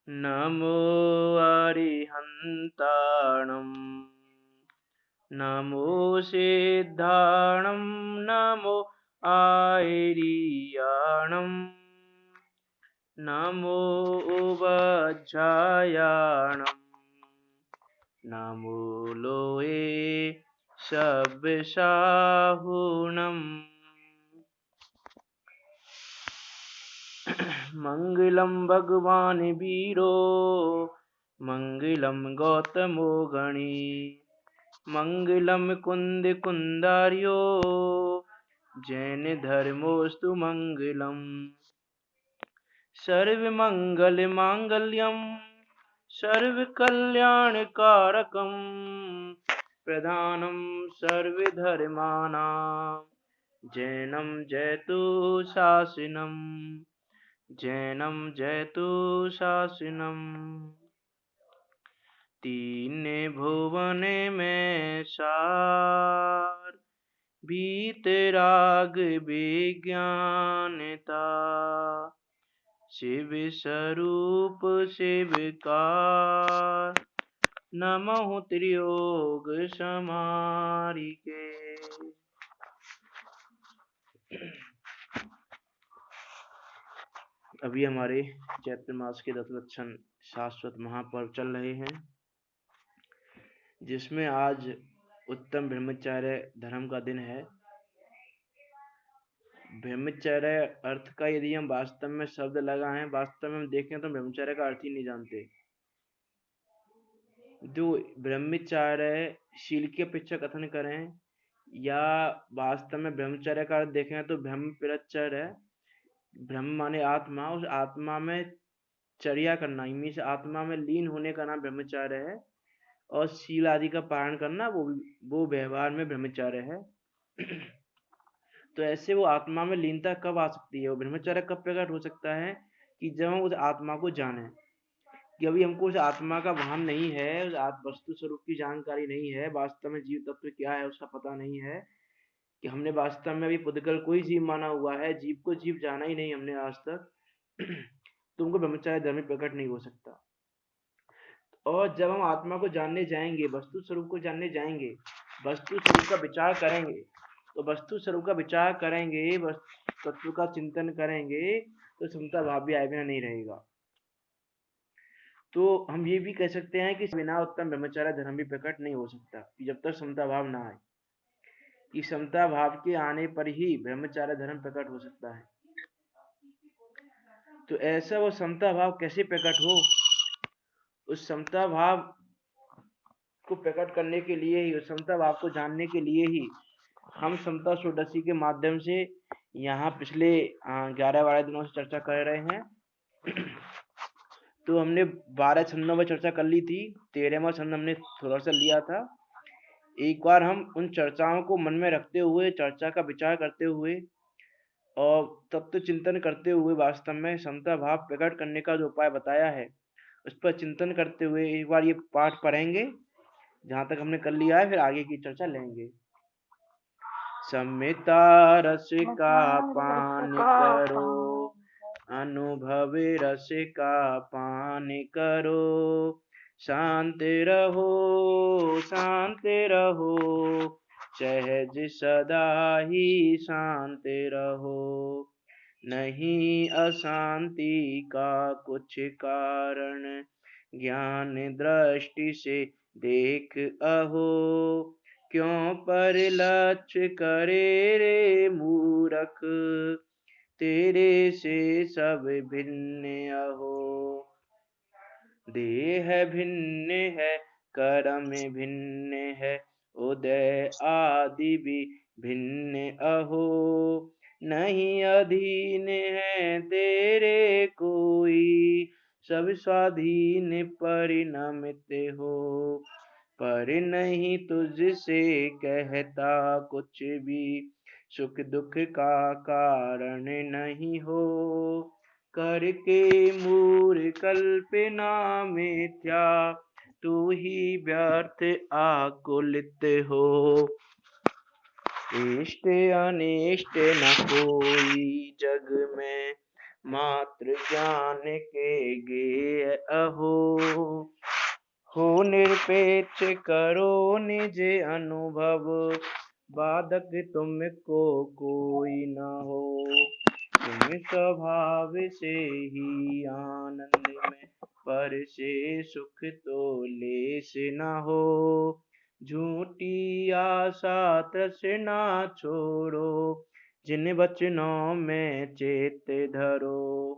नमो अरिहन्ताणं नमो सिद्धाणं नमो आयर्याणं नमो उपाध्यायाणं नमो लोये सब्बसाहुणम् मंगलम भगवान वीरो मंगलम गौतमो गणी मंगलम कुंद कुंदार्यो जैन धर्मोस्तु मंगलम सर्व मंगल मांगल्यम सर्व कल्याण कारकम प्रधानम सर्व धर्मानां जैनम जयतु शासनम जैनम जयतु शासनम तीन भुवन में सार भीतराग विज्ञानता शिव स्वरूप शिवकार नमः त्रियोग समारिके। अभी हमारे चैत्र मास के दशलक्षण शाश्वत महापर्व चल रहे हैं, जिसमें आज उत्तम ब्रह्मचर्य धर्म का दिन है। ब्रह्मचर्य अर्थ का यदि हम वास्तव में शब्द लगाएं, वास्तव में हम देखें तो ब्रह्मचर्य का अर्थ ही नहीं जानते। जो ब्रह्मचर्य शील की अपेक्षा कथन करें या वास्तव में ब्रह्मचर्य का अर्थ देखें तो ब्रह्म प्रचर्य है। ब्रह्म माने आत्मा, उस आत्मा में चर्या करना, मीन्स आत्मा में लीन होने का नाम ब्रह्मचर्य है। और शील आदि का पालन करना वो व्यवहार में ब्रह्मचर्य है। तो ऐसे वो आत्मा में लीनता कब आ सकती है, वो ब्रह्मचर्य कब प्रकट हो सकता है कि जब हम उस आत्मा को जाने कि अभी हमको उस आत्मा का भान नहीं है, उस वस्तु स्वरूप की जानकारी नहीं है, वास्तव में जीव तत्व क्या है उसका पता नहीं है, कि हमने वास्तव में अभी पुद्गल कोई जीव माना हुआ है, जीव को जीव जाना ही नहीं हमने आज तक। तो उनको ब्रह्मचर्य धर्म प्रकट नहीं हो सकता। और जब हम आत्मा को जानने जाएंगे, वस्तु स्वरूप को जानने जाएंगे, वस्तु स्वरूप का विचार करेंगे, तो वस्तु स्वरूप का विचार करेंगे, तत्व का चिंतन करेंगे, तो समता भाव भी आए बिना नहीं रहेगा। तो हम ये भी कह सकते हैं कि बिना उत्तम ब्रह्मचर्य धर्म भी प्रकट नहीं हो सकता, कि जब तक समता भाव ना आए, कि समता भाव के आने पर ही ब्रह्मचर्य धर्म प्रकट हो सकता है। तो ऐसा वो समता भाव कैसे प्रकट हो, उस समता भाव को प्रकट करने के लिए ही, उस समता भाव को जानने के लिए ही हम समता षोडशी के माध्यम से यहाँ पिछले 11-12 दिनों से चर्चा कर रहे हैं। तो हमने 12 छंदों में चर्चा कर ली थी, 13वां छंद हमने थोड़ा सा लिया था। एक बार हम उन चर्चाओं को मन में रखते हुए, चर्चा का विचार करते हुए और तत्व चिंतन करते हुए वास्तव में समता भाव प्रकट करने का जो उपाय बताया है उस पर चिंतन करते हुए एक बार ये पाठ पढ़ेंगे, जहां तक हमने कर लिया है, फिर आगे की चर्चा लेंगे। सम्मिता रस का पान करो, अनुभव रस का पान करो, शांत रहो शांत रहो, सहज सदा ही शांत रहो, नहीं अशांति का कुछ कारण, ज्ञान दृष्टि से देख अहो, क्यों पर लक्ष्य करे रे मूरख, तेरे से सब भिन्न अहो, देह भिन्न है कर्म भिन्न है, उदय आदि भी भिन्न अहो, नहीं अधीन है तेरे कोई, सब स्वाधीन परिणमित हो, पर नहीं तुझसे कहता कुछ भी, सुख दुख का कारण नहीं हो, करके मूर कल्पना मिथ्या, तू ही व्यर्थ आकुलित हो, इष्ट अनिष्ट न कोई जग में, मात्र ज्ञान के गे अहो। हो निरपेक्ष करो निज अनुभव, बाधक तुमको कोई न हो। तुम स्वभाव से ही आनंद में, पर से सुख तो लेस न हो। झूठी आशा तृष्णा छोड़ो, जिन वचनों में चेत धरो।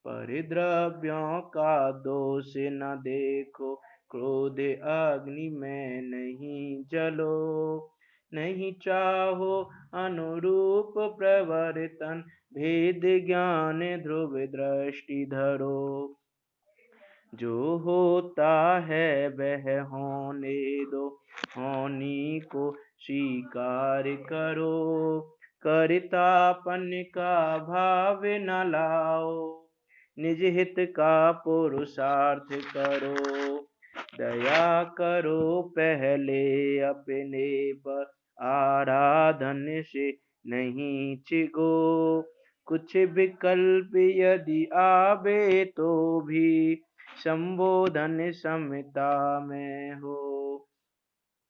परिद्रव्यों का दोष न देखो, क्रोध अग्नि में नहीं जलो। नहीं चाहो अनुरूप प्रवर्तन, भेद ज्ञान ध्रुव दृष्टि धरो। जो होता है वह होने दो, होनी को स्वीकार करो। कर्तापन का भाव न लाओ, निज हित का पुरुषार्थ करो। दया करो पहले अपने पर, आराधन से नहीं चिगो। कुछ विकल्प यदि आवे तो भी, संबोधन समता में हो।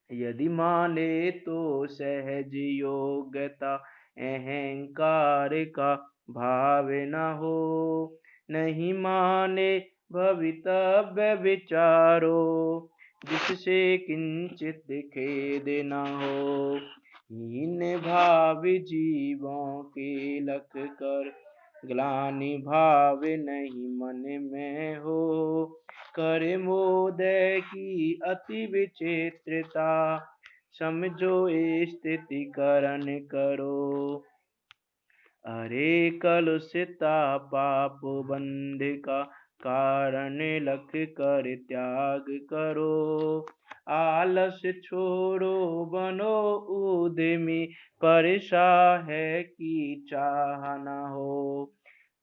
यदि माने तो सहज योग्यता, अहंकार का भाव न हो। नहीं माने भवितव्य विचारो, जिससे किंचित खेद न हो। हीन भाव जीवों के लख कर, ग्लानि भाव नहीं मन में हो। कर मोदय की अति विचित्रता, समझो स्थिति करण करो। अरे कलुषिता पाप बंध का, कारण लख कर त्याग करो। आलस छोड़ो बनो उद्यमी, परसा है कि चाह न हो।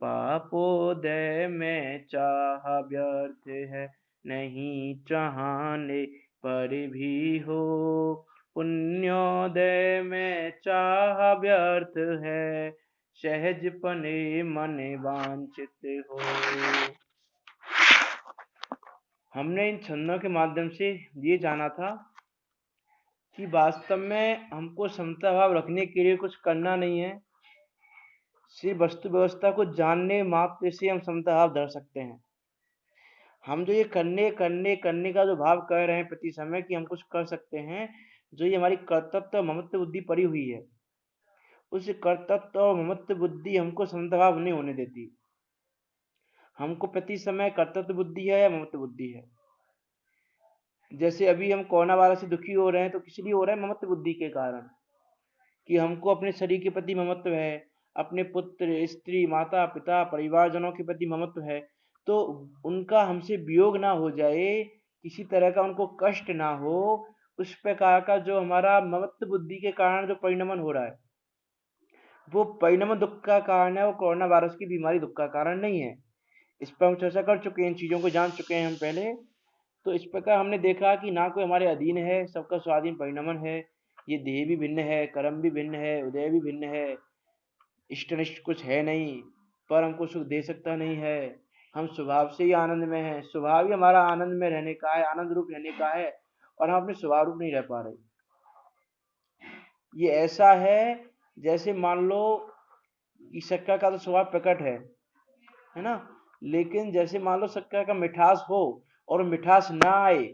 पापोदय में चाह व्यर्थ है, नहीं चाहने पर भी हो। पुण्योदय में चाह व्यर्थ है, सहजपने मन वांछित हो। हमने इन छंदों के माध्यम से ये जाना था कि वास्तव में हमको समता भाव रखने के लिए कुछ करना नहीं है। सिर्फ वस्तु व्यवस्था को जानने मात्र से हम समता भाव धर सकते हैं। हम जो ये करने करने करने का जो भाव कर रहे हैं प्रति समय कि हम कुछ कर सकते हैं, जो ये हमारी कर्तव्य और ममत्व बुद्धि पड़ी हुई है, उस कर्तव्य और ममत्व बुद्धि हमको समता भाव नहीं होने देती। हमको प्रति समय कर्तव्य बुद्धि है या ममत्व बुद्धि है। जैसे अभी हम कोरोना वायरस से दुखी हो रहे हैं तो किस लिए हो रहे हैं? ममत्व बुद्धि के कारण, कि हमको अपने शरीर के प्रति ममत्व है, अपने पुत्र स्त्री माता पिता परिवारजनों के प्रति ममत्व है। तो उनका हमसे वियोग ना हो जाए, किसी तरह का उनको कष्ट ना हो, उस प्रकार का जो हमारा ममत्व बुद्धि के कारण जो परिणमन हो रहा है, वो परिणमन दुख का कारण है, वो कोरोना वायरस की बीमारी दुख का कारण नहीं है। इस पर हम चर्चा कर चुके हैं, इन चीजों को जान चुके हैं हम पहले। तो इस प्रकार हमने देखा कि ना कोई हमारे अधीन है, सबका स्वाधीन परिणमन है। ये देह भी भिन्न है, कर्म भी भिन्न है, उदय भी भिन्न है, इष्टनिष्ट कुछ है नहीं, पर हमको सुख दे सकता नहीं है। हम स्वभाव से ही आनंद में हैं, स्वभाव ही हमारा आनंद में रहने का है, आनंद रूप रहने का है, और हम अपने स्वभाव रूप नहीं रह पा रहे। ये ऐसा है जैसे मान लो कि शक्कर का तो स्वभाव प्रकट है ना, लेकिन जैसे मान लो शक्कर का मिठास हो और मिठास ना आए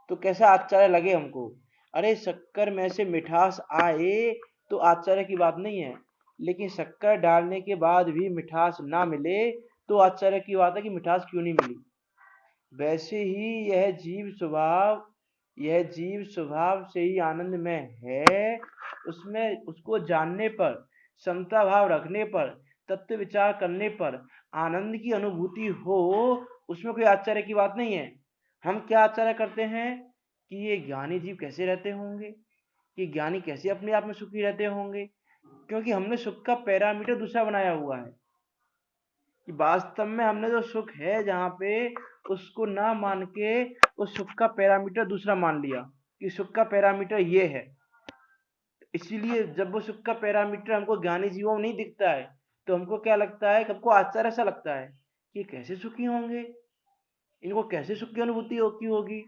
तो कैसा आश्चर्य लगे हमको। अरे शक्कर में से मिठास आए तो आश्चर्य की बात नहीं है, लेकिन शक्कर डालने के बाद भी मिठास ना मिले तो आश्चर्य की बात है कि मिठास क्यों नहीं मिली। वैसे ही यह जीव स्वभाव से ही आनंद में है। उसमें उसको जानने पर, समता भाव रखने पर, तत्व विचार करने पर आनंद की अनुभूति हो, उसमें कोई आश्चर्य की बात नहीं है। हम क्या आश्चर्य करते हैं कि ये ज्ञानी जीव कैसे रहते होंगे, कि ज्ञानी कैसे अपने आप में सुखी रहते होंगे, क्योंकि हमने सुख का पैरामीटर दूसरा बनाया हुआ है। कि वास्तव में हमने जो सुख है जहाँ पे, उसको ना मान के उस सुख का पैरामीटर दूसरा मान लिया कि सुख का पैरामीटर ये है। इसीलिए जब वो सुख का पैरामीटर हमको ज्ञानी जीवों में नहीं दिखता है, तो हमको क्या लगता है कि हमको आश्चर्य ऐसा लगता है कि ये कैसे सुखी होंगे, इनको कैसे सुख की अनुभूति होती होगी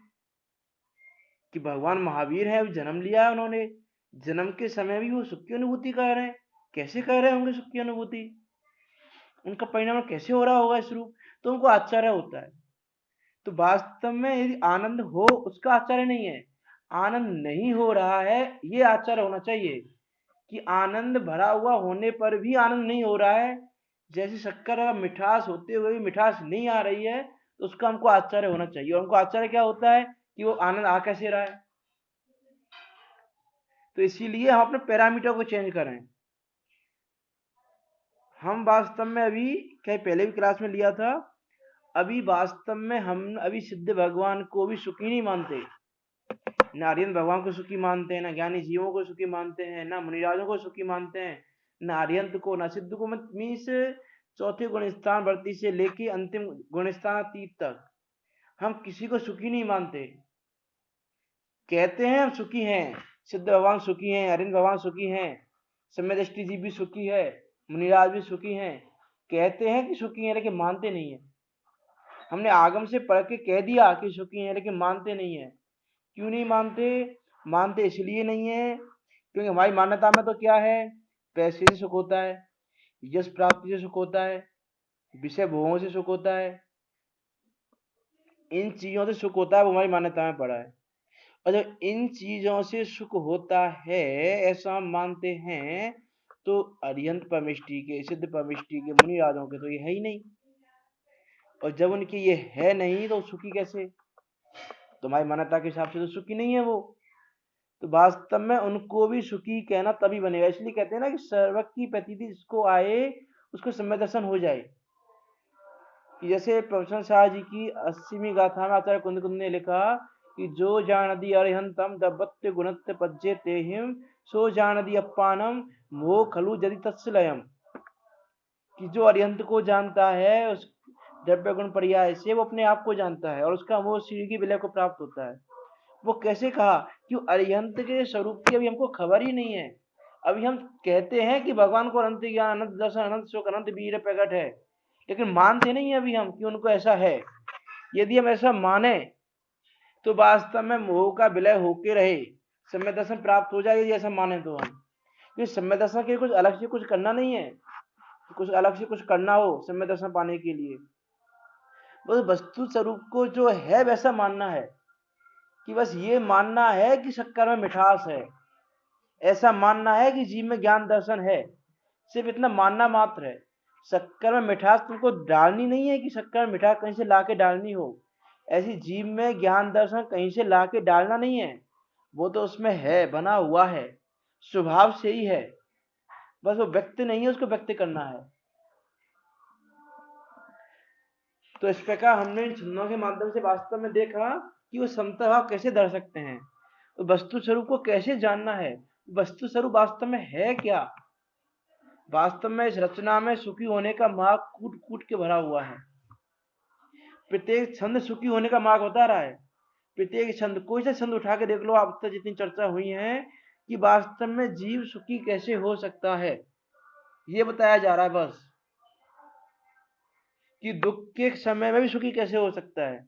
कि भगवान महावीर है, अभी जन्म लिया है उन्होंने, जन्म के समय भी वो सुख की अनुभूति कर रहे हैं, कैसे कर रहे होंगे सुख की अनुभूति, उनका परिणाम कैसे हो रहा होगा इस रूप, तो उनको आश्चर्य होता है। तो वास्तव में यदि आनंद हो उसका आश्चर्य नहीं है, आनंद नहीं हो रहा है ये आश्चर्य होना चाहिए कि आनंद भरा हुआ होने पर भी आनंद नहीं हो रहा है, जैसे शक्कर का मिठास होते हुए भी मिठास नहीं आ रही है, तो उसका हमको आश्चर्य होना चाहिए। और हमको आश्चर्य क्या होता है कि वो आनंद आ कैसे रहा है। तो इसीलिए हम अपने पैरामीटर को चेंज करें। हम वास्तव में अभी कहीं पहले भी क्लास में लिया था, अभी वास्तव में हम अभी सिद्ध भगवान को भी सुखी नहीं मानते, ना आर्यन भगवान को सुखी मानते हैं, ना ज्ञानी जीवों को सुखी मानते हैं, ना मुनिराजों को सुखी मानते हैं, ना आर्यंत को, ना सिद्ध को। मीन्स चौथे गुण स्थान वृत्ति से लेके अंतिम गुण स्थान अतीत तक हम किसी को सुखी नहीं मानते। कहते हैं हम सुखी हैं, सिद्ध भगवान सुखी हैं, आर्यन भगवान सुखी हैं, सम्य दृष्टि जी भी सुखी है, मुनिराज भी सुखी हैं, कहते हैं कि सुखी हैं लेकिन मानते नहीं है। हमने आगम से पढ़ के कह दिया कि सुखी हैं लेकिन मानते नहीं है। क्यों नहीं मानते? मानते इसलिए नहीं है क्योंकि हमारी मान्यता में तो क्या है, पैसे से सुख होता है, यश प्राप्ति से सुख होता है, विषय भोगों से सुख होता है, इन चीजों से सुख होता है, वो हमारी मान्यता में पड़ा है। और जब इन चीजों से सुख होता है ऐसा हम मानते हैं, तो अरिहंत परमिष्टि के, सिद्ध परमिष्टि के, मुनि राजों के तो ये है ही नहीं। और जब उनके ये है नहीं तो सुखी कैसे? तुम्हारी मान्यता के हिसाब से तो सुखी नहीं है वो। तो वास्तव में उनको भी सुखी कहना तभी बनेगा। इसलिए कहते हैं ना कि सर्वक की प्रतीति जिसको आए उसको सम्यक दर्शन हो जाए। कि जैसे प्रवचन शाह जी की 80वीं गाथा में आचार्य कुंद कुंद ने लिखा कि जो जानदी अरिहंतम दबत्य गुणत्य पज्जे तेहिम सो जानदी अप्पानम मोह खलु जदि तत्सलयम। कि जो अरिहंत को जानता है उस द्रव्य गुण पर्याय से वो अपने आप को जानता है और उसका मोह सीढ़ी की विलय को प्राप्त होता है। वो कैसे कहा? कि अरिहंत के स्वरूप की अभी हमको खबर ही नहीं है। अभी हम कहते हैं कि भगवान को अनंत ज्ञान, अनंत दर्शन, अनंत सुख, अनंत वीर प्रकट है, लेकिन मानते नहीं है अभी हम कि उनको ऐसा है। यदि हम ऐसा माने तो वास्तव में मोह का विलय होके रहे, सम्य दर्शन प्राप्त हो जाए। यदि ऐसा माने तो हम, क्योंकि सम्य दर्शन के कुछ अलग से कुछ करना नहीं है, कुछ अलग से कुछ करना हो सम्य दर्शन पाने के लिए, बस वस्तु स्वरूप को जो है वैसा मानना है। कि बस ये मानना है कि शक्कर में मिठास है, ऐसा मानना है कि जीव में ज्ञान दर्शन है, सिर्फ इतना मानना मात्र है। शक्कर में मिठास तुमको डालनी नहीं है कि शक्कर में मिठास कहीं से लाके डालनी हो। ऐसी जीव में ज्ञान दर्शन कहीं से लाके डालना नहीं है, वो तो उसमें है, बना हुआ है, स्वभाव से ही है, बस वो व्यक्त नहीं है, उसको व्यक्त करना है। तो इस प्रकार हमने इन छंदों के माध्यम से वास्तव में देखा कि वो समता भाव कैसे दर सकते हैं, तो वस्तु स्वरूप को कैसे जानना है, वस्तु स्वरूप वास्तव में है क्या। वास्तव में इस रचना में सुखी होने का मार्ग कूट कूट के भरा हुआ है। प्रत्येक छंद सुखी होने का मार्ग बता रहा है। प्रत्येक छंद, कोई सा छंद उठा के देख लो, अब तक जितनी चर्चा हुई है कि वास्तव में जीव सुखी कैसे हो सकता है, ये बताया जा रहा है बस। कि दुख के समय में भी सुखी कैसे हो सकता है,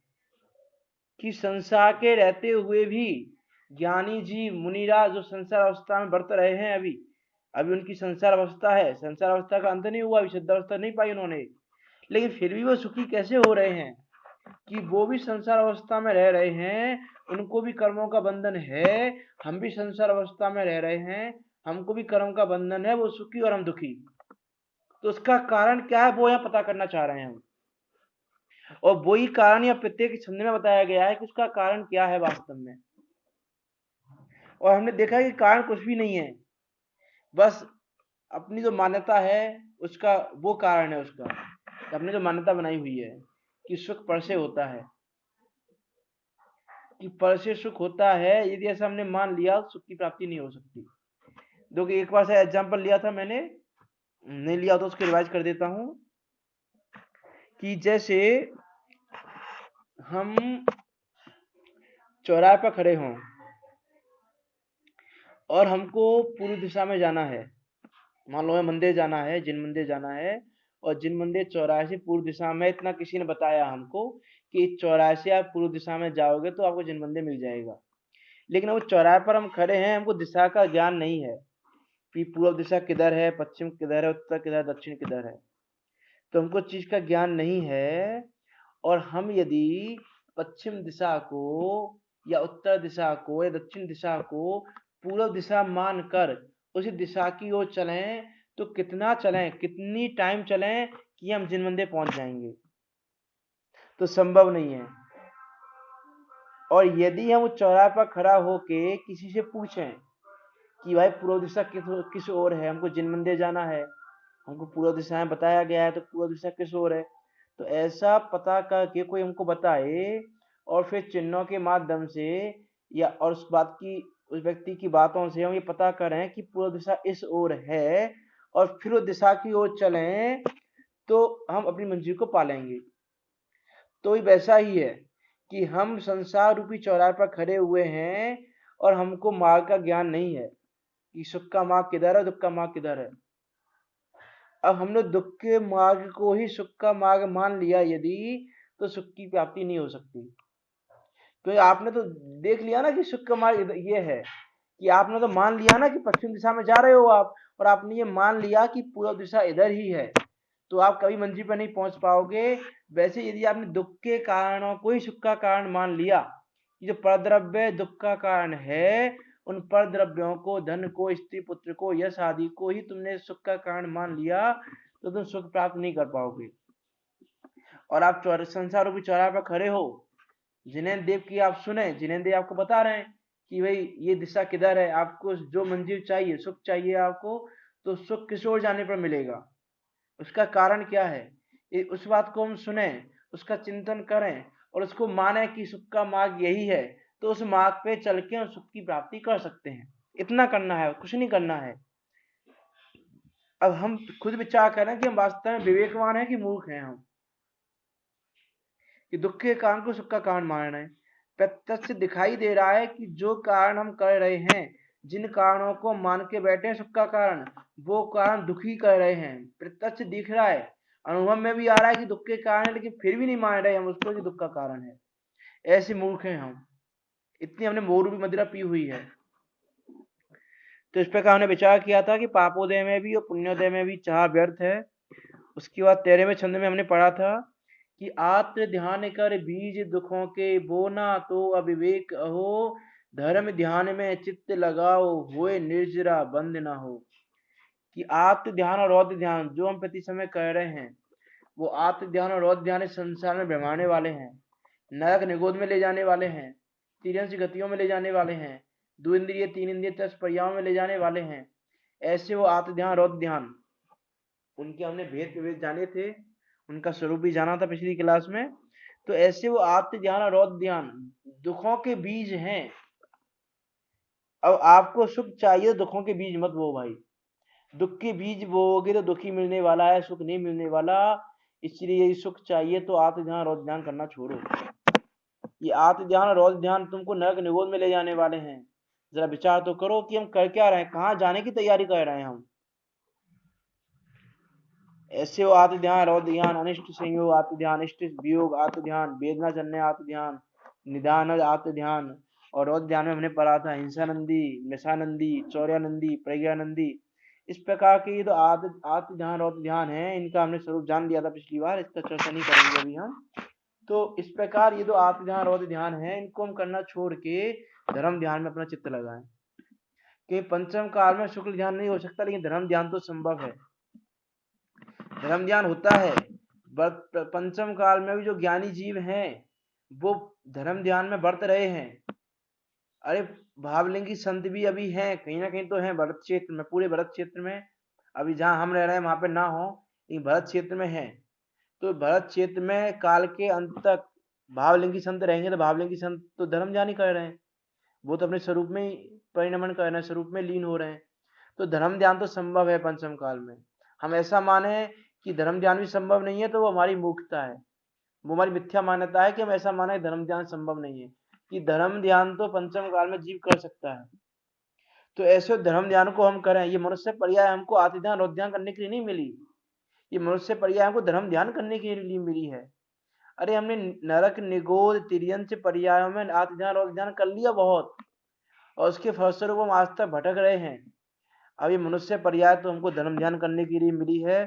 कि संसार के रहते हुए भी ज्ञानी जीव मुनिराज जो संसार अवस्था में बरत रहे हैं, अभी अभी उनकी संसार अवस्था है, संसार अवस्था का अंत नहीं हुआ, अभी सिद्ध अवस्था नहीं पाई उन्होंने, लेकिन फिर भी वो सुखी कैसे हो रहे हैं? कि वो भी संसार अवस्था में रह रहे हैं, उनको भी कर्मों का बंधन है, हम भी संसार अवस्था में रह रहे हैं, हमको भी कर्म का बंधन है, वो सुखी और हम दुखी। तो उसका कारण क्या है वो यहाँ पता करना चाह रहे हैं हम, और वही कारण या प्रत्येक छंद में बताया गया है कि उसका कारण क्या है वास्तव में। और हमने देखा है कि कारण कुछ भी नहीं है, बस अपनी जो मान्यता है उसका वो कारण है उसका, अपनी जो मान्यता बनाई हुई है कि सुख पर से होता है, कि पर से सुख होता है। यदि ऐसा हमने मान लिया तो सुख की प्राप्ति नहीं हो सकती। देखिए एक बार से एग्जांपल लिया था मैंने, नहीं लिया तो उसको रिवाइज कर देता हूं। कि जैसे हम चौराहे पर खड़े हों और हमको पूर्व दिशा में जाना है, मान लो हमें मंदिर जाना है, जिन मंदिर जाना है, और जिन मंदिर चौराहे से पूर्व दिशा में, इतना किसी ने बताया हमको कि चौराहे से आप पूर्व दिशा में जाओगे तो आपको जिन मंदिर मिल जाएगा। लेकिन वो चौराहे पर हम खड़े हैं, हमको दिशा का ज्ञान नहीं है कि पूर्व दिशा किधर है, पश्चिम किधर है, उत्तर किधर है, दक्षिण किधर है। तो हमको चीज का ज्ञान नहीं है, और हम यदि पश्चिम दिशा को या उत्तर दिशा को या दक्षिण दिशा को पूर्व दिशा मानकर उसी दिशा की ओर चलें तो कितना चलें, कितनी टाइम चलें कि हम जिन मंदिर पहुंच जाएंगे? तो संभव नहीं है। और यदि हम उस चौराहे पर खड़ा होके किसी से पूछें कि भाई पूर्व दिशा किस ओर है, हमको जिन मंदिर जाना है, हमको पूर्व दिशा में बताया गया है, तो पूर्व दिशा किस ओर है, तो ऐसा पता करके कोई हमको बताए और फिर चिन्हों के माध्यम से या और उस व्यक्ति की बातों से हम ये पता करें कि पूर्व दिशा इस ओर है और फिर उस दिशा की ओर चलें तो हम अपनी मंजिल को पा लेंगे। तो ये वैसा ही है कि हम संसार रूपी चौराहे पर खड़े हुए हैं और हमको मार्ग का ज्ञान नहीं है कि सुख का मार्ग किधर है, दुख का मार्ग किधर है। अब हमने दुख के मार्ग को ही सुख का मार्ग मान लिया यदि, तो सुख की प्राप्ति नहीं हो सकती। तो आपने तो देख लिया ना कि सुख का मार्ग ये है, कि आपने तो मान लिया ना कि पश्चिम दिशा में जा रहे हो आप, और आपने ये मान लिया कि पूर्व दिशा इधर ही है, तो आप कभी मंजिल पर नहीं पहुंच पाओगे। वैसे यदि आपने दुख के कारणों को ही सुख का कारण मान लिया, कि जो परद्रव्य दुख का कारण है, उन परद्रव्यों को, धन को, स्त्री पुत्र को, यश आदि को ही तुमने सुख का कारण मान लिया, तो तुम सुख प्राप्त नहीं कर पाओगे। और आप संसार रूपी चौराहे पर खड़े हो, जिनेंद्र देव की आप सुने, जिनेंद्र देव आपको बता रहे हैं कि भाई ये दिशा किधर है, आपको जो मंजिल चाहिए, सुख चाहिए आपको, तो सुख किस ओर जाने पर मिलेगा, उसका कारण क्या है, उस बात को हम सुने, उसका चिंतन करें और उसको माने कि सुख का मार्ग यही है, तो उस मार्ग पे चल के हम सुख की प्राप्ति कर सकते हैं। इतना करना है, कुछ नहीं करना है। अब हम खुद विचार करें कि हम वास्तव में विवेकवान हैं कि मूर्ख हैं हम, कि दुख के कारण को सुख का कारण मान रहे हैं। प्रत्यक्ष दिखाई दे रहा है कि जो कारण हम कर रहे हैं, जिन कारणों को मान के बैठे हैं सुख का कारण, वो कारण दुखी कर रहे हैं। प्रत्यक्ष दिख रहा है, अनुभव में भी आ रहा है कि दुख के कारण है, लेकिन फिर भी नहीं मान रहे हम उसको कि दुख का कारण है। ऐसे मूर्ख हैं हम, इतनी हमने मोरू भी मदिरा पी हुई है। तो इस प्रकार हमने विचार किया था कि पापोदय में भी और पुण्योदय में भी चाह व्यर्थ है। उसके बाद 13वें छंद में हमने पढ़ा था कि आत्म ध्यान कर बीज दुखों के बोना, तो अविवेक अहो, धर्म ध्यान में चित्त लगाओ, होए निर्जरा बंद ना हो। कि आत्म ध्यान और रौद्र ध्यान जो हम प्रति समय कर रहे हैं, वो आत्म ध्यान और रौद्र ध्यान इस संसार में भ्रमाने वाले हैं, नरक निगोद में ले जाने वाले हैं, तिरंश गतियों में ले जाने वाले हैं, 2 इंद्रिय 3 इंद्रिय 10 पर्यायों में ले जाने वाले हैं। ऐसे वो आत्म ध्यान रौद्र ध्यान, उनके हमने भेद विभेद जाने थे, उनका स्वरूप भी जाना था पिछली क्लास में। तो ऐसे वो आत्म ध्यान और रौद्र ध्यान दुखों के बीज हैं। अब आपको सुख चाहिए, दुखों के बीज मत बो भाई। दुख के बीज बोओगे तो दुखी मिलने वाला है, सुख नहीं मिलने वाला। इसलिए यदि सुख चाहिए तो आत्म ध्यान रौद्र ध्यान करना छोड़ो। ये आत्म ध्यान और रौद्र ध्यान तुमको नरक निगोद में ले जाने वाले हैं। जरा विचार तो करो कि हम कर क्या रहे हैं, कहाँ जाने की तैयारी कर रहे हैं हम। ऐसे हो आत्म ध्यान, रौद्र ध्यान, अनिष्ट संयोग आत्म ध्यान, इष्ट वियोग आत्म ध्यान, वेदना जन्य आत्म ध्यान, निदान आत्म ध्यान। और रौद्र ध्यान में हमने पढ़ा था हिंसानंदी, मिशानंदी, चौर्यानंदी, प्रज्ञानंदी। इस प्रकार के ये तो आत्म ध्यान रौद्र ध्यान है, इनका हमने स्वरूप जान लिया था पिछली बार, इसका चर्चा नहीं करेंगे अभी हम। तो इस प्रकार ये तो आत्म ध्यान रौद्र ध्यान है, इनको हम करना छोड़ के धर्म ध्यान में अपना चित्त लगाएं। कि पंचम काल में शुक्ल ध्यान नहीं हो सकता, लेकिन धर्म ध्यान तो संभव है। धर्म ध्यान होता है, पंचम काल में भी जो ज्ञानी जीव हैं वो धर्म ध्यान में बरत रहे हैं। अरे भावलिंगी संत भी अभी हैं, कहीं ना कहीं तो हैं भरत क्षेत्र में, पूरे भरत क्षेत्र में। अभी जहां हम रह रहे हैं वहां पे ना हो, लेकिन भरत क्षेत्र में है। तो भरत क्षेत्र में काल के अंत तक भावलिंगी संत रहेंगे, तो भावलिंगी संत तो धर्म ध्यान ही कर रहे हैं, वो तो अपने स्वरूप में ही परिणमन कर रहे हैं, स्वरूप में लीन हो रहे हैं। तो धर्म ध्यान तो संभव है पंचम काल में। हम ऐसा माने कि धर्म ध्यान भी संभव नहीं है तो वो हमारी मूर्खता है, वो हमारी मिथ्या मान्यता है कि हम ऐसा माने धर्म ध्यान संभव नहीं है। कि धर्म ध्यान तो पंचम काल में जीव कर सकता है। तो ऐसे धर्म ध्यान को हम करें। ये मनुष्य पर्याय हमको आत्म ध्यान और ध्यान करने के लिए नहीं मिली, ये मनुष्य पर्याय हमको धर्म ध्यान करने के लिए मिली है। अरे हमने नरक निगोद तिर्यंच पर्यायों में आत्म ध्यान और ध्यान कर लिया बहुत, और उसके फलस्वरूप हम आज तक भटक रहे हैं। अब ये मनुष्य पर्याय तो हमको धर्म ध्यान करने के लिए मिली है।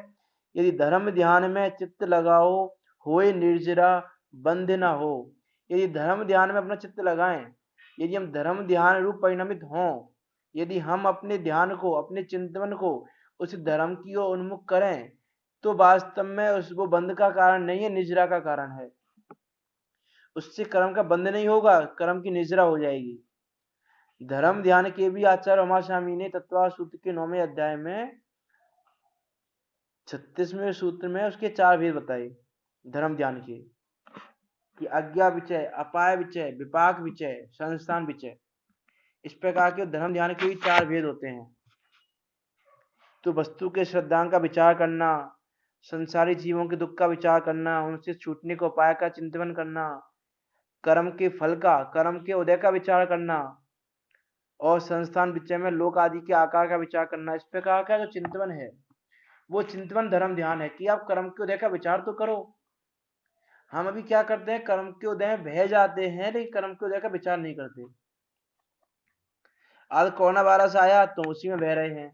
यदि धर्म ध्यान में चित्त लगाओ, होए निर्जरा बंध न हो। यदि धर्म ध्यान में अपना चित्त लगाएं, यदि हम धर्म ध्यान रूप परिणमित हों, यदि हम अपने ध्यान को, अपने चिंतन को उस धर्म की ओर उन्मुख करें, तो वास्तव में वो बंध का कारण नहीं है, निजरा का कारण है। उससे कर्म का बंध नहीं होगा, कर्म की निजरा हो जाएगी। धर्म ध्यान के भी आचार्य उमा स्वामी ने तत्व सूत्र के 9वें अध्याय में 36वें सूत्र में उसके 4 भेद बताए धर्म ध्यान के, कि अज्ञा विचय, अपाय विचय, विपाक विचय, संस्थान विचय। इस प्रकार के धर्म ध्यान के भी 4 भेद होते हैं। तो वस्तु के श्रद्धांग का विचार करना, संसारी जीवों के दुख का विचार करना, उनसे छूटने के उपाय का चिंतन करना, कर्म के फल का, कर्म के उदय का विचार करना, और संस्थान विचय में लोक आदि के आकार का विचार करना। इस प्रकार का जो चिंतन है वो चिंतन धर्म ध्यान है, कि आप कर्म के उदय का विचार तो करो। हम अभी क्या करते हैं, कर्म के उदय में बह जाते हैं, लेकिन कर्म के उदय का विचार नहीं करते। आज कोरोना वायरस आया तो उसी में बह रहे हैं,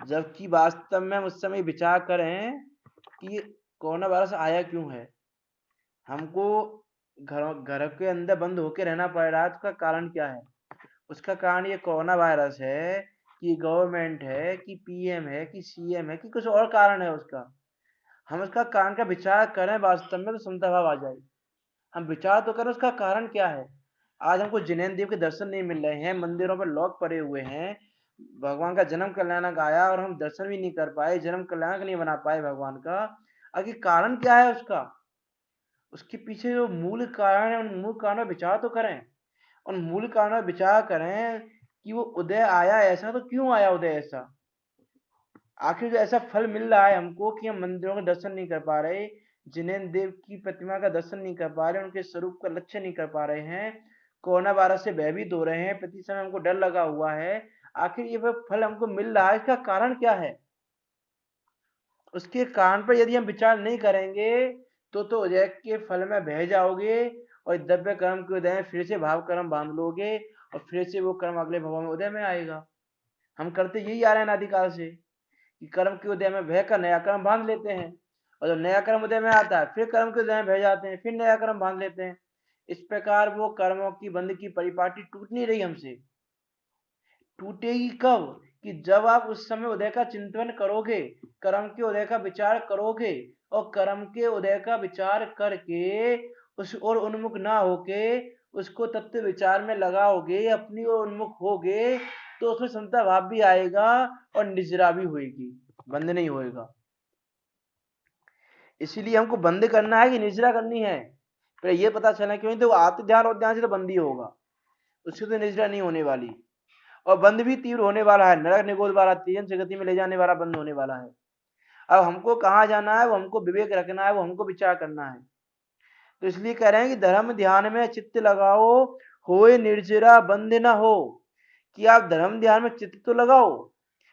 जबकि वास्तव में हम उस समय विचार करें कि कोरोना वायरस आया क्यों है, हमको घर के अंदर बंद होकर रहना पड़ रहा है, उसका कारण क्या है। उसका कारण ये कोरोना वायरस है, कि गवर्नमेंट है, कि पीएम है, कि सीएम है, कि कुछ और कारण है उसका। हम उसका कारण का विचार करें वास्तव में, तो समता भाव आ जाए। हम विचार तो करें उसका कारण क्या है। आज हमको जिनेन्द्र देव के दर्शन नहीं मिल रहे हैं, मंदिरों पर लॉक पड़े हुए हैं, भगवान का जन्म कल्याणक आया और हम दर्शन भी नहीं कर पाए, जन्म कल्याणक नहीं बना पाए भगवान का। आखिर कारण क्या है उसका, उसके पीछे जो मूल कारण है, उन मूल कारण पर विचार तो करें। उन मूल कारण पर विचार करें कि वो उदय आया ऐसा, तो क्यों आया उदय ऐसा। आखिर जो ऐसा फल मिल रहा है हमको कि हम मंदिरों का दर्शन नहीं कर पा रहे, जिनेन्द्र देव की प्रतिमा का दर्शन नहीं कर पा रहे, उनके स्वरूप का लक्ष्य नहीं कर पा रहे हैं, कोरोना वायरस से भयभीत हो रहे हैं, प्रति समय हमको डर लगा हुआ है, आखिर ये फल हमको मिल रहा है, इसका कारण क्या है। उसके कारण पर यदि हम विचार नहीं करेंगे तो उदय के फल में बह जाओगे, और द्रव्य कर्म के उदय में फिर से भाव कर्म बांध लोगे, और फिर से वो कर्म अगले भाव में उदय में आएगा। हम करते यही आ रहे हैं अनादिकाल से, कि कर्म के उदय में बह कर नया कर्म बांध लेते हैं, और जब नया कर्म उदय में आता है फिर कर्म के उदय में बह जाते हैं, फिर नया कर्म बांध लेते हैं। इस प्रकार वो कर्मों की बंध की परिपाटी टूट नहीं रही हमसे। टूटेगी कब, कि जब आप उस समय उदय का चिंतन करोगे, कर्म के उदय का विचार करोगे, और कर्म के उदय का विचार करके उस और उन्मुख ना होके उसको तत्व विचार में लगाओगे, अपनी ओर उन्मुख होगे, तो उसमें समता भाव भी आएगा और निजरा भी होगी, बंद नहीं होएगा। इसीलिए हमको बंद करना है कि निजरा करनी है, फिर ये पता चला क्यों, तो आत्म ध्यान और ध्यान से तो बंद ही होगा, उससे तो निजरा नहीं होने वाली। और बंद भी तीव्र होने वाला है, नरक निगोद वाला, तीन से गति में ले जाने वाला बंद होने वाला है। अब हमको कहाँ जाना है, वो हमको विवेक रखना है, वो हमको विचार करना है। तो इसलिए कह रहे हैं कि धर्म ध्यान में चित्त लगाओ, होए निर्जरा बंद न हो। कि आप धर्म ध्यान में चित्त तो लगाओ,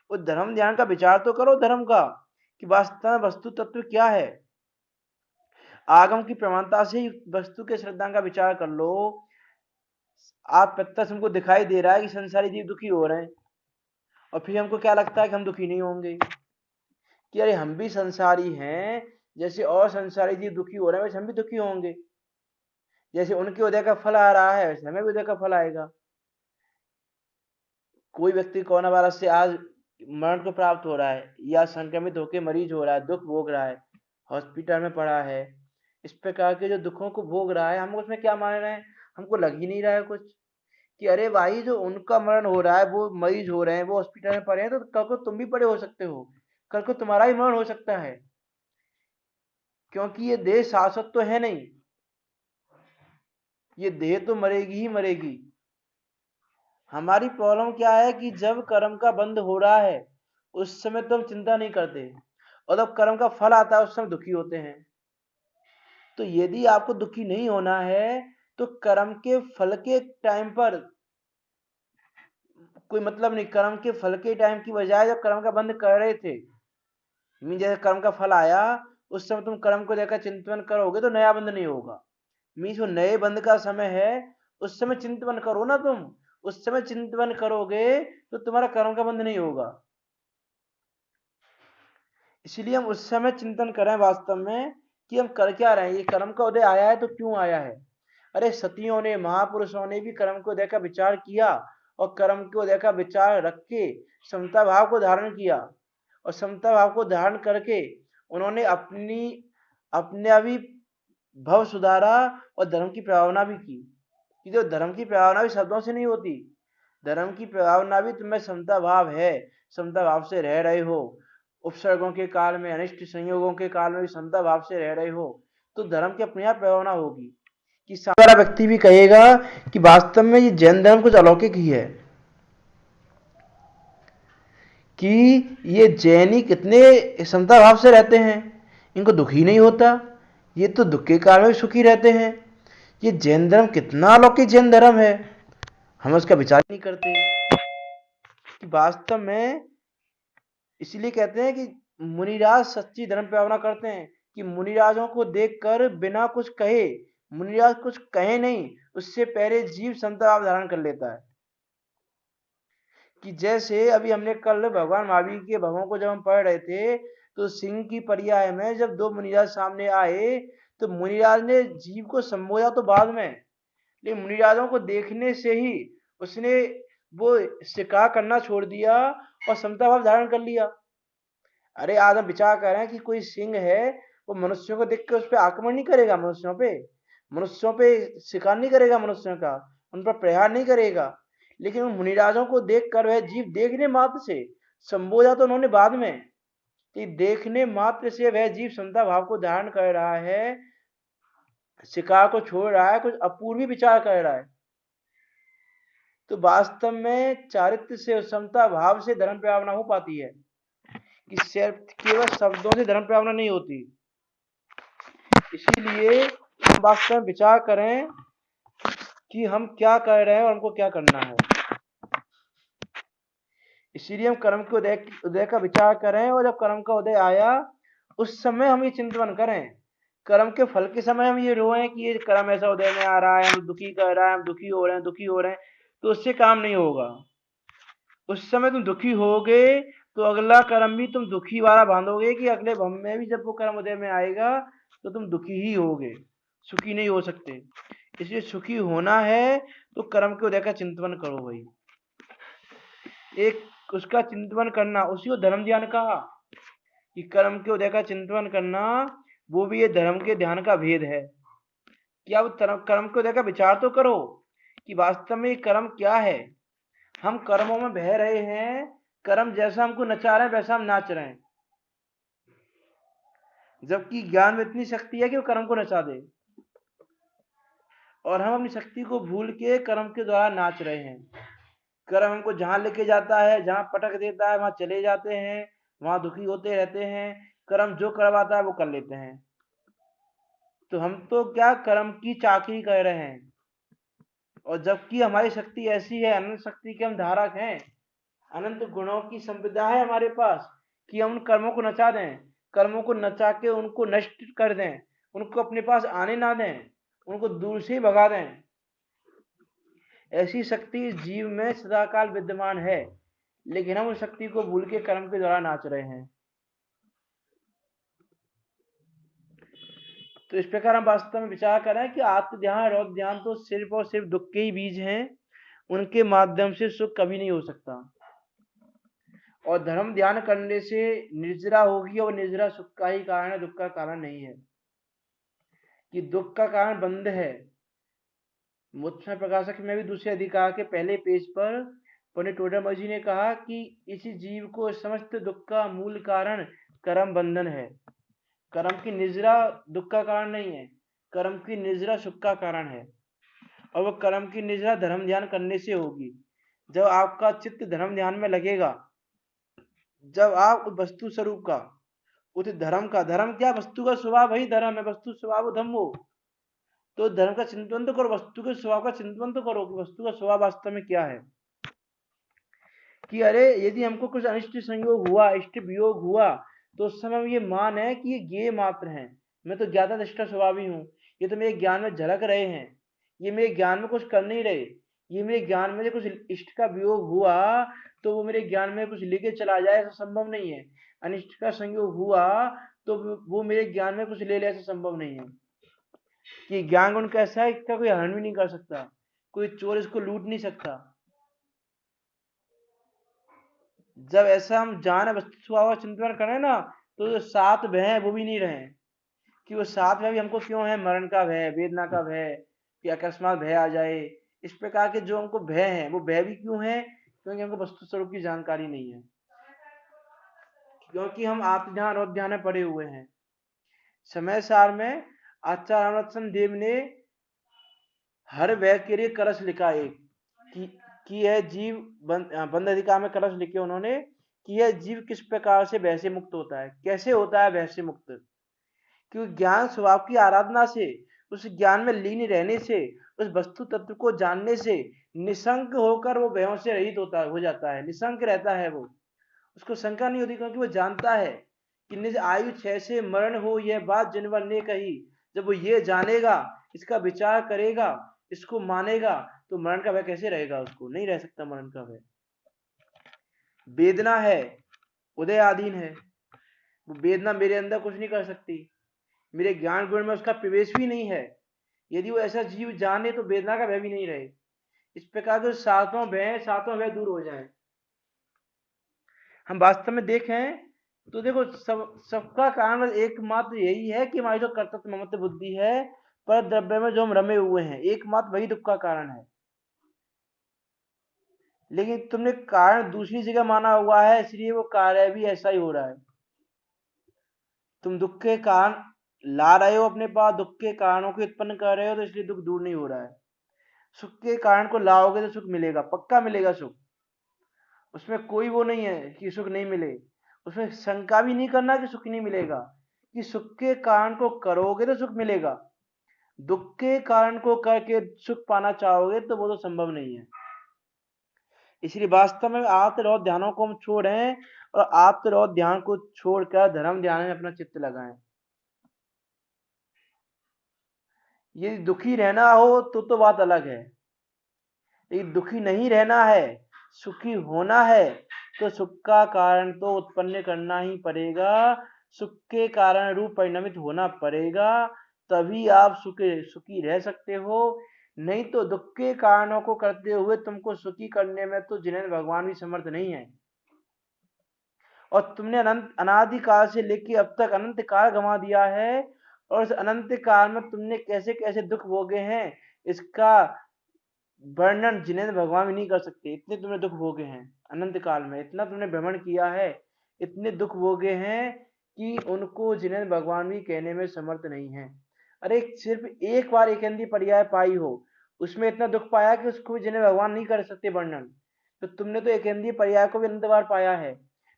वो धर्म ध्यान का विचार तो करो धर्म का, कि वास्तव में वस्तु तत्व क्या है। आगम की प्रमाणता से ही वस्तु के श्रद्धा का विचार कर लो। आप प्रत्यक्ष हमको दिखाई दे रहा है कि संसारी जीव दुखी हो रहे हैं, और फिर हमको क्या लगता है कि हम दुखी नहीं होंगे, कि अरे हम भी संसारी हैं, जैसे और संसारी जीव दुखी हो रहे हैं वैसे हम भी दुखी होंगे, जैसे उनके उदय का फल आ रहा है वैसे हमें भी उदय का फल आएगा। कोई व्यक्ति कोरोना वायरस से आज मरण को प्राप्त हो रहा है, या संक्रमित होकर मरीज हो रहा है, दुख भोग रहा है, हॉस्पिटल में पड़ा है, इस प्रकार के जो दुखों को भोग रहा है, हम उसमें क्या मान रहे हैं, हमको लग ही नहीं रहा है कुछ, कि अरे भाई जो उनका मरण हो रहा है, वो मरीज हो रहे हैं, वो हॉस्पिटल में पड़े हैं, तो कल को तुम भी पड़े हो सकते हो, कल को तुम्हारा ही मरण हो सकता है, क्योंकि ये देह शाश्वत तो है नहीं, ये देह तो मरेगी ही मरेगी। हमारी प्रॉब्लम क्या है कि जब कर्म का बंद हो रहा है उस समय तो हम चिंता नहीं करते, और जब कर्म का फल आता है उस समय दुखी होते हैं। तो यदि आपको दुखी नहीं होना है तो कर्म के फल के टाइम पर कोई मतलब नहीं। कर्म के फल के टाइम की बजाय जब कर्म का बंध कर रहे थे, जैसे कर्म का फल आया उस समय तुम कर्म को देखकर चिंतन करोगे तो नया बंध नहीं होगा। जो नए बंध का समय है उस समय चिंतन करो ना तुम। उस समय चिंतन करोगे तो तुम्हारा कर्म का बंध नहीं होगा। इसलिए हम उस समय चिंतन करें वास्तव में कि हम कर क्या रहे हैं, ये कर्म का उदय आया है तो क्यों आया है। अरे सतियों ने, महापुरुषों ने भी कर्म को उदय का विचार किया और कर्म के उदय का विचार रख के समता भाव को धारण किया, और समता भाव को धारण करके उन्होंने अपने भी भव सुधारा और धर्म की प्रभावना भी की। कि जो धर्म की प्रभावना भी शब्दों से नहीं होती, धर्म की प्रभावना भी तुम्हें समता भाव है, समता भाव से रह रहे हो, उपसर्गों के काल में, अनिष्ट संयोगों के काल में भी समता भाव से रह रहे हो, तो धर्म की अपने आप प्रभावना होगी। कि सारा व्यक्ति भी कहेगा कि वास्तव में ये जैन धर्म कुछ अलौकिक ही है, कि ये जैनी कितने समता भाव से रहते हैं, इनको दुख ही नहीं होता, ये तो दुख के काल में भी सुखी रहते हैं। ये जैन धर्म कितना अलौकिक जैन धर्म है, हम उसका विचार नहीं करते। कि वास्तव में इसलिए कहते हैं कि मुनिराज सच्ची धर्म प्रभावना करते हैं, कि मुनिराजों को देखकर बिना कुछ कहे, मुनिराज कुछ कहे नहीं, उससे पहले जीव समता भाव धारण कर लेता है। कि जैसे अभी हमने कल भगवान महावीर के भवों को जब हम पढ़ रहे थे तो सिंह की पर्याय में जब दो मुनिराज सामने आए तो मुनिराज ने जीव को संबोधा तो बाद में, लेकिन मुनिराजों को देखने से ही उसने वो शिकार करना छोड़ दिया और समता भाव धारण कर लिया। अरे आज हम विचार कर रहे हैं कि कोई सिंह है, वो मनुष्यों को देख के उस पर आक्रमण नहीं करेगा, मनुष्यों पे शिकार नहीं करेगा, मनुष्यों का उन पर प्रहार नहीं करेगा, लेकिन उन मुनिराजों को देखकर वह जीव देखने मात्र से, संबोधा तो उन्होंने बाद में, कि देखने मात्र से वह जीव समता भाव को धारण कर रहा है, शिकार को छोड़ रहा है, कुछ अपूर्वी विचार कर रहा है। तो वास्तव में चारित्र से, समता भाव से धर्म प्रभावना हो पाती है, कि सिर्फ केवल शब्दों से धर्म प्रभावना नहीं होती। इसीलिए हम वास्तव में विचार करें कि हम क्या कर रहे हैं और हमको क्या करना है। इसीलिए हम कर्म के उदय का विचार करें, और जब कर्म का उदय आया उस समय हम ये चिंतन करें। कर्म के फल के समय हम ये रोएं कि ये कर्म ऐसा उदय में आ रहा है, हम दुखी कर रहा है, हम दुखी हो रहे हैं, तो उससे काम नहीं होगा। उस समय तुम दुखी होगे तो अगला कर्म भी तुम दुखी वाला बांधोगे, कि अगले भव में भी जब वो कर्म उदय में आएगा तो तुम दुखी ही होगे, सुखी नहीं हो सकते। इसलिए सुखी होना है तो कर्म के उदय का चिंतन करो भाई। एक उसका चिंतन करना, उसी को धर्म ध्यान कहा, कि कर्म के उदय का चिंतन करना वो भी ये धर्म के ध्यान का भेद है। कि आप कर्म के उदय का विचार तो करो कि वास्तव में ये कर्म क्या है। हम कर्मों में बह रहे हैं, कर्म जैसा हमको नचा रहे हैं वैसा हम नाच रहे हैं, जबकि ज्ञान में इतनी शक्ति है कि वो कर्म को नचा दे, और हम अपनी शक्ति को भूल के कर्म के द्वारा नाच रहे हैं। कर्म हमको जहां लेके जाता है, जहां पटक देता है वहां चले जाते हैं, वहां दुखी होते रहते हैं। कर्म जो करवाता है वो कर लेते हैं। तो हम तो क्या कर्म की चाकरी कर रहे हैं, और जबकि हमारी शक्ति ऐसी है, अनंत शक्ति के हम धारक हैं, अनंत गुणों की संपदा है हमारे पास, कि हम उन कर्मों को नचा दें, कर्मों को नचा के उनको नष्ट कर दें, उनको अपने पास आने ना दें, उनको दूर से ही भगा दें। ऐसी शक्ति इस जीव में सदाकाल विद्यमान है, लेकिन हम उस शक्ति को भूल के कर्म के द्वारा नाच रहे हैं। तो इस प्रकार हम वास्तव में विचार करें कि आत्म ध्यान, रौद्र ध्यान तो सिर्फ और सिर्फ दुख के ही बीज हैं, उनके माध्यम से सुख कभी नहीं हो सकता। और धर्म ध्यान करने से निर्जरा होगी, और निर्जरा सुख का ही कारण है, दुख का कारण नहीं है। कि दुख का कारण बंध है। मुत्सम प्रकाशक में भी दूसरे अधिकार के पहले पेज पर पंडित टोडरमल जी ने कहा कि इसी जीव को समस्त दुख का मूल कारण कर्म बंधन है। कर्म की निजरा दुख का कारण नहीं है, कर्म की निजरा सुख का कारण है, और वह कर्म की निजरा धर्म ध्यान करने से होगी। जब आपका चित्त धर्म ध्यान में लगेगा, जब आप वस्तु स्वरूप का, उस धर्म का, धर्म क्या, वस्तु का स्वभाव ही धर्म है, वस्तु स्वभाव धम्मो, तो धर्म का चिंतन तो करो, वस्तु के स्वभाव का चिंतन तो करो कि वस्तु का स्वभाव वास्तव में क्या है। कि अरे यदि हमको कुछ अनिष्ट संयोग हुआ, इष्ट वियोग हुआ, तो उस समय ये मान है कि ये ज्ञेय मात्र हैं, मैं तो ज्ञाता दृष्टा स्वभावी हूँ, ये तो मेरे ज्ञान में झलक रहे हैं, ये मेरे ज्ञान में कुछ कर नहीं रहे, ये मेरे ज्ञान में कुछ इष्ट का वियोग हुआ तो वो मेरे ज्ञान में कुछ लेके चला जाए, ऐसा संभव नहीं है। अनिष्ट का संयोग हुआ तो वो मेरे ज्ञान में कुछ ले ले, ऐसा संभव नहीं है। कि ज्ञान गुण कैसा है, इसका कोई हरण भी नहीं कर सकता, कोई चोर इसको लूट नहीं सकता। जब ऐसा हम जाने वस्तु स्वभाव चिंतन करें ना, तो जो सात भय है वो भी नहीं रहे, कि वो सात भय भी हमको क्यों है, मरण का भय, वेदना का भय, कि अकस्मात भय आ जाए, इस प्रकार के जो हमको भय है वो भय भी क्यों है, क्योंकि हमको वस्तु स्वरूप की जानकारी नहीं है, क्योंकि हम आत्मध्यान और ध्यान में पड़े हुए हैं। समय सार में आचार्य रामरतन देव ने हर भय के लिए कलश लिखा एक, कि यह जीव बंद अधिकार में कलश लिखे उन्होंने, कि यह जीव किस प्रकार से भय से मुक्त होता है, कैसे होता है भय से मुक्त। क्योंकि ज्ञान स्वभाव की आराधना से, उस ज्ञान में लीन रहने से, उस वस्तु तत्व को जानने से निशंक होकर वो भयों से रहित हो जाता है, निशंक रहता है वो, उसको शंका नहीं होती, क्योंकि वो जानता है कि निज आयु 6 से मरण हो, यह बात जिनवर ने कही। जब वो ये जानेगा, इसका विचार करेगा, इसको मानेगा, तो मरण का भय कैसे रहेगा, उसको नहीं रह सकता मरण का भय। वेदना है, उदय आधीन है, वो वेदना मेरे अंदर कुछ नहीं कर सकती, मेरे ज्ञान गुण में उसका प्रवेश भी नहीं है। यदि वो ऐसा जीव जाने तो वेदना का भय भी नहीं रहे। इस प्रकार के सातों भय दूर हो जाए। हम वास्तव में देखें तो देखो, सबका कारण एकमात्र यही है कि हमारी जो कर्तव्य ममत्व बुद्धि है, पर द्रव्य में जो हम रमे हुए हैं, एकमात्र वही दुख का कारण है। लेकिन तुमने कारण दूसरी जगह माना हुआ है, इसलिए वो कार्य भी ऐसा ही हो रहा है। तुम दुख के कारण ला रहे हो अपने पास, दुख के कारणों को उत्पन्न कर रहे हो, तो इसलिए दुख दूर नहीं हो रहा है। सुख के कारण को लाओगे तो सुख मिलेगा, पक्का मिलेगा सुख, उसमें कोई वो नहीं है कि सुख नहीं मिले, उसमें शंका भी नहीं करना कि सुख नहीं मिलेगा, कि सुख के कारण को करोगे तो सुख मिलेगा, दुख के कारण को करके सुख पाना चाहोगे तो वो तो संभव नहीं है। इसलिए वास्तव में आत्मरोध ध्यानों को हम छोड़ें और आत्मरोध ध्यान को छोड़कर धर्म ध्यान में अपना चित्त लगाएं। ये दुखी रहना हो तो बात अलग है, लेकिन दुखी नहीं रहना है, सुखी होना है, तो सुख का कारण तो उत्पन्न करना ही पड़ेगा, सुख के कारण रूप परिणमित होना पड़ेगा, तभी आप सुखी रह सकते हो। नहीं तो दुख के कारणों को करते हुए तुमको सुखी करने में तो जिन्हें भगवान भी समर्थ नहीं है। और तुमने अनादि काल से लेके अब तक अनंत काल गंवा दिया है, और इस अनंत काल में तुमने कैसे कैसे दुख भोगे हैं, इसका वर्णन जिनेंद्र भगवान भी नहीं कर सकते। इतने तुमने दुख भोगे हैं अनंत काल में, इतना तुमने भ्रमण किया है, इतने दुख भोगे हैं कि उनको जिनेंद्र भगवान भी कहने में समर्थ नहीं है। अरे सिर्फ एक बार एकेंद्रीय पर्याय पाई हो, उसमें इतना दुख पाया कि उसको भी जिनेंद्र भगवान नहीं कर सकते वर्णन। तो तुमने तो एकेंद्रीय पर्याय को भी अनंत बार पाया है,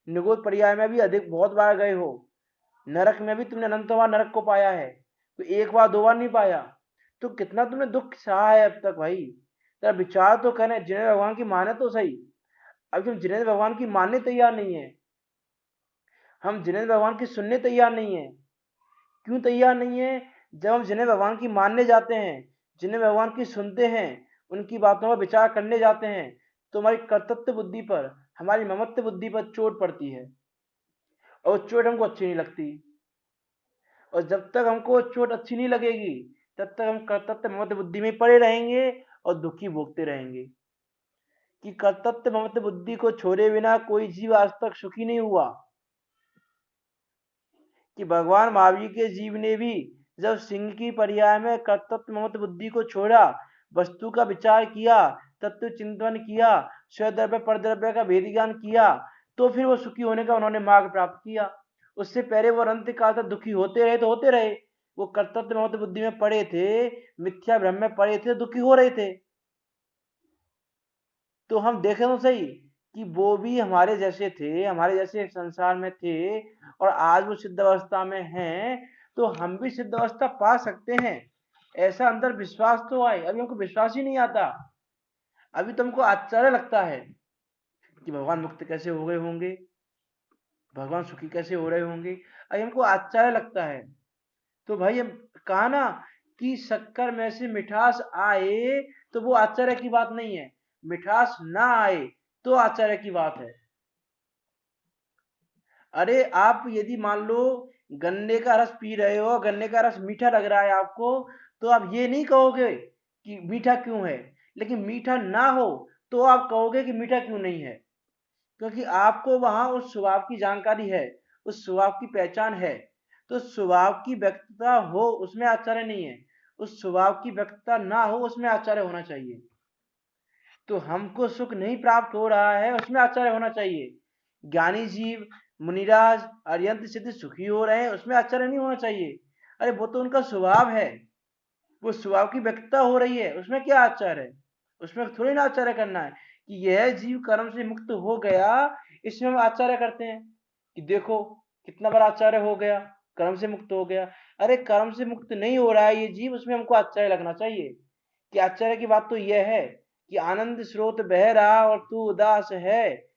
निगोद पर्याय में भी अधिक बहुत बार गए हो, नरक में भी तुमने अनंत बार नरक को पाया है, तो एक बार दो बार नहीं पाया। तो कितना तुमने दुख सहा है अब तक भाई, तेरा विचार तो करें, जिनेंद्र भगवान की माने तो सही। अब हम जिनेंद्र भगवान की मानने तैयार नहीं है, हम जिनेंद्र भगवान की सुनने तैयार नहीं है। क्यों तैयार नहीं है? जब हम जिनेंद्र भगवान की मानने जाते हैं, जिनेंद्र भगवान की सुनते हैं, उनकी बातों पर विचार करने जाते हैं, तो हमारी कर्तव्य बुद्धि पर, हमारी ममत्व बुद्धि पर चोट पड़ती है, और चोट हमको अच्छी नहीं लगती। और जब तक हमको चोट अच्छी नहीं लगेगी, तब तक हम कर्तव्य ममत्व बुद्धि में पड़े रहेंगे और दुखी भोगते रहेंगे। कि कर्तव्य ममत्व बुद्धि को छोड़े बिना कोई जीव आज तक सुखी नहीं हुआ। कि भगवान महावीर के जीव ने भी जब सिंह की पर्याय में कर्तव्य ममत्व बुद्धि को छोड़ा, वस्तु का विचार किया, तत्व चिंतन किया, स्वद्रव्य परद्रव्य का भेद ज्ञान किया, तो फिर वो सुखी होने का उन्होंने मार्ग प्राप्त किया। उससे पहले वो अनंत काल तक दुखी होते रहे तो होते रहे, वो कर्तव्य ममत्व बुद्धि में पड़े थे, मिथ्या भ्रम में पड़े थे, दुखी हो रहे थे। तो हम देखें तो सही कि वो भी हमारे जैसे थे, हमारे जैसे संसार में थे, और आज वो सिद्ध अवस्था में हैं, तो हम भी सिद्ध अवस्था पा सकते हैं, ऐसा अंदर विश्वास तो आए। अभी हमको विश्वास ही नहीं आता, अभी तुमको आश्चर्य लगता है कि भगवान मुक्त कैसे हो गए होंगे, भगवान सुखी कैसे हो रहे होंगे। अरे हमको आश्चर्य लगता है। तो भाई हम कहा ना कि शक्कर में से मिठास आए तो वो आश्चर्य की बात नहीं है, मिठास ना आए तो आश्चर्य की बात है। अरे आप यदि मान लो गन्ने का रस पी रहे हो, गन्ने का रस मीठा लग रहा है आपको, तो आप ये नहीं कहोगे कि मीठा क्यों है, लेकिन मीठा ना हो तो आप कहोगे कि मीठा क्यों नहीं है, क्योंकि आपको वहां उस स्वभाव की जानकारी है, उस स्वभाव की पहचान है। तो स्वभाव की व्यक्तता हो उसमें आश्चर्य नहीं है, उस स्वभाव की व्यक्तता ना हो उसमें आश्चर्य होना चाहिए। तो हमको सुख नहीं प्राप्त हो रहा है उसमें आश्चर्य होना चाहिए। ज्ञानी जीव, मुनिराज, अरियंत सिद्ध सुखी हो रहे हैं उसमें आश्चर्य नहीं होना चाहिए। अरे वो तो उनका स्वभाव है, वो स्वभाव की व्यक्तता हो रही है, उसमें क्या आश्चर्य है। उसमें थोड़ी ना आश्चर्य करना है कि यह जीव कर्म से मुक्त हो गया, इसमें हम आश्चर्य करते हैं कि देखो कितना बड़ा आश्चर्य हो गया, कर्म से मुक्त हो गया। अरे कर्म से मुक्त नहीं हो रहा है ये जीव, उसमें हमको आश्चर्य लगना चाहिए। कि आश्चर्य की बात तो यह है कि आनंद स्रोत बह रहा और तू उदास है,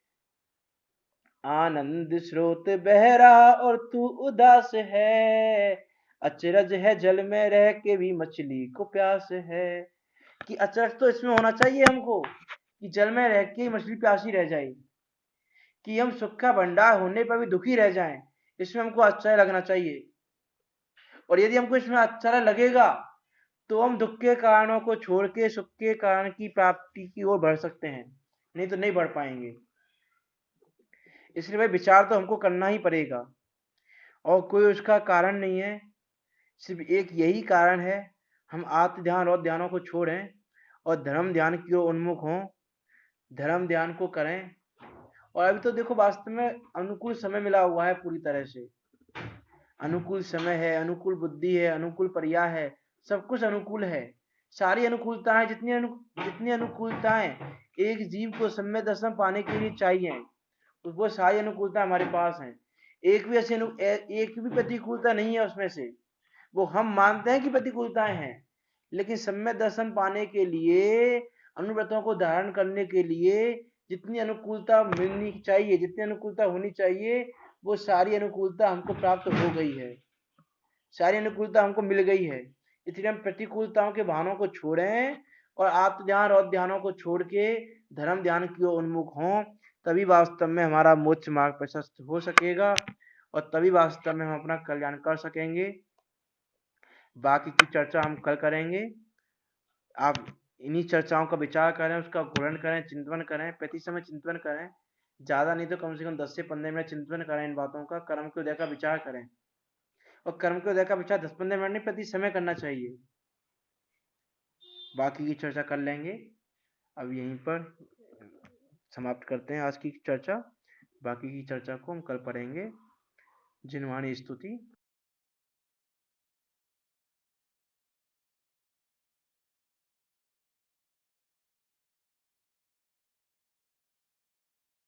आनंद स्रोत बह रहा और तू उदास है, अचरज है जल में रह के भी मछली को प्यास है। कि अचरज तो इसमें होना चाहिए हमको कि जल में रह के ही मछली प्यासी रह जाए, कि हम सुख का भंडार होने पर भी दुखी रह जाएं, इसमें हमको आश्चर्य लगना चाहिए। और यदि हमको इसमें आश्चर्य लगेगा तो हम दुख के कारणों को छोड़ के सुख के कारण की प्राप्ति की ओर बढ़ सकते हैं, नहीं तो नहीं बढ़ पाएंगे। इसलिए भाई विचार तो हमको करना ही पड़ेगा, और कोई उसका कारण नहीं है, सिर्फ एक यही कारण है, हम आत्म ध्यान और ध्यानों को छोड़ें और धर्म ध्यान की ओर उन्मुख हों, धर्म ध्यान को करें। और अभी तो देखो वास्तव में अनुकूल समय मिला हुआ है, पूरी तरह से अनुकूल समय है, अनुकूल बुद्धि है, अनुकूल पर्याय है, सब कुछ अनुकूल है। सारी अनुकूलताएं जितनी अनुकूलताएं एक जीव को सम्यक दर्शन पाने के लिए चाहिए, तो वो सारी अनुकूलता हमारे पास हैं। एक भी प्रतिकूलता नहीं है उसमें से। वो हम मानते हैं कि प्रतिकूलताएं हैं, लेकिन सम्यक दर्शन पाने के लिए, अनुव्रतों को धारण करने के लिए जितनी अनुकूलता मिलनी चाहिए, जितनी अनुकूलता होनी चाहिए, वो सारी अनुकूलता हमको प्राप्त हो गई है, सारी अनुकूलता हमको मिल गई है। इसलिए हम प्रतिकूलताओं के बहानों को छोड़ें और आत्म ध्यान और ध्यानों को छोड़ के धर्म ध्यान की ओर उन्मुख हों, तभी वास्तव में हमारा मोक्ष मार्ग प्रशस्त हो सकेगा और तभी वास्तव में हम अपना कल्याण कर सकेंगे। बाकी की चर्चा हम कल करेंगे। आप इन्हीं चर्चाओं का विचार करें, उसका गुणन करें, चिंतन करें, प्रति समय चिंतन करें, ज्यादा नहीं तो कम से कम 10 से 15 मिनट चिंतन करें इन बातों का, कर्म के उदय का विचार करें। और कर्म के उदय का विचार 10-15 मिनट नहीं, प्रति समय करना चाहिए। बाकी की चर्चा कर लेंगे। अब यहीं पर समाप्त करते हैं आज की चर्चा, बाकी की चर्चा को हम कल पढ़ेंगे। जिनवाणी स्तुति।